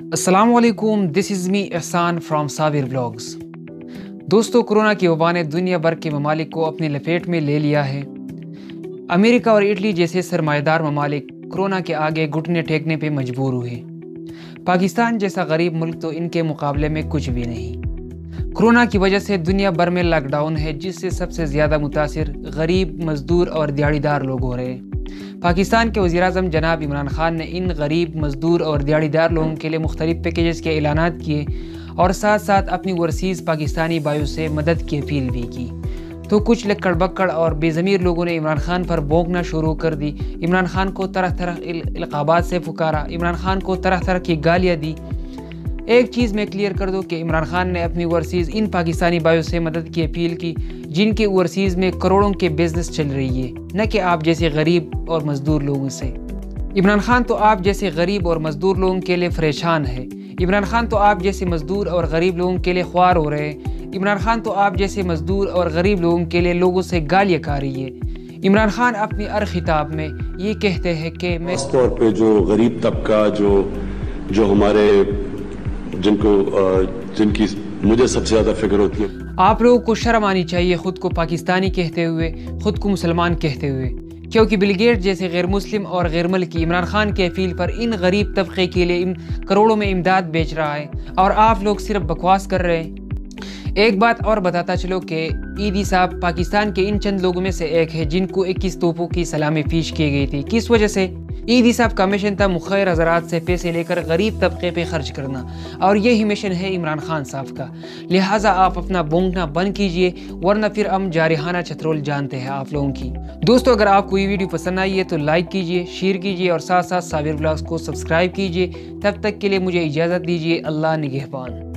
السلام علیکم، دس از می احسان from Sabir blogs. دوستو، کورونا کی وبا نے دنیا بھر کے ممالک کو اپنی لپیٹ میں لے لیا ہے۔ امریکہ اور اٹلی جیسے سرمایہ دار ممالک کورونا کے آگے گھٹنے ٹیکنے پہ مجبور ہوئے۔ پاکستان جیسا غریب ملک تو ان کے مقابلے میں کچھ بھی نہیں۔ کورونا کی وجہ سے دنیا بھر میں لاک ڈاؤن ہے، جس سے سب سے زیادہ متاثر غریب، مزدور اور دیہڑی دار لوگ ہو رہے ہیں۔ پاکستان کے وزیر اعظم جناب عمران خان نے ان غریب، مزدور اور دیہڑی دار لوگوں کے لیے مختلف پیکیجز کے اعلانات کیے اور ساتھ ساتھ اپنی اوورسیز پاکستانی بھائیوں سے مدد کی اپیل بھی کی۔ تو کچھ لکڑ بکڑ اور بے ضمیر لوگوں نے عمران خان پر بونکنا شروع کر دی، عمران خان کو طرح طرح القابات سے پکارا، عمران خان کو طرح طرح کی گالیاں دی۔ ایک چیز میں کلیئر کر دوں کہ عمران خان نے اپنی اوورسیز ان پاکستانی بھائیوں سے مدد کی اپیل کی جن کے اوورسیز میں کروڑوں کے بزنس چل رہی ہے، نہ کہ آپ جیسے غریب اور مزدور لوگوں سے۔ عمران خان تو آپ جیسے غریب اور مزدور لوگوں کے لیے پریشان ہے۔ عمران خان تو آپ جیسے مزدور اور غریب لوگوں کے لیے خوار ہو رہے ہیں۔ عمران خان تو آپ جیسے مزدور اور غریب لوگوں کے لیے لوگوں سے گالیاں کھا رہی ہے۔ عمران خان اپنی ہر خطاب میں یہ کہتے ہیں کہ میں خاص طور پہ جو غریب طبقہ جو ہمارے جن کی مجھے سب سے زیادہ فکر ہوتی ہے۔ آپ لوگوں کو شرم آنی چاہیے خود کو پاکستانی کہتے ہوئے، خود کو مسلمان کہتے ہوئے، کیونکہ بل گیٹ جیسے غیر مسلم اور غیر ملکی عمران خان کے اپیل پر ان غریب طبقے کے لیے کروڑوں میں امداد بیچ رہا ہے اور آپ لوگ صرف بکواس کر رہے ہیں۔ ایک بات اور بتاتا چلو کہ ایدی صاحب پاکستان کے ان چند لوگوں میں سے ایک ہے جن کو 21 توپوں کی سلامی پیش کی گئی تھی۔ کس وجہ سے؟ ایدی صاحب کا مشن تھا مخیر حضرات سے پیسے لے کر غریب طبقے پہ خرچ کرنا، اور یہی مشن ہے عمران خان صاحب کا۔ لہٰذا آپ اپنا بونکنا بند کیجئے، ورنہ پھر ہم جارحانہ چترول جانتے ہیں آپ لوگوں کی۔ دوستو، اگر آپ کو یہ ویڈیو پسند آئی ہے تو لائک کیجئے، شیئر کیجئے اور ساتھ ساتھ صابر بلاگز کو سبسکرائب کیجئے۔ تب تک کے لیے مجھے اجازت دیجئے۔ اللہ نگہبان۔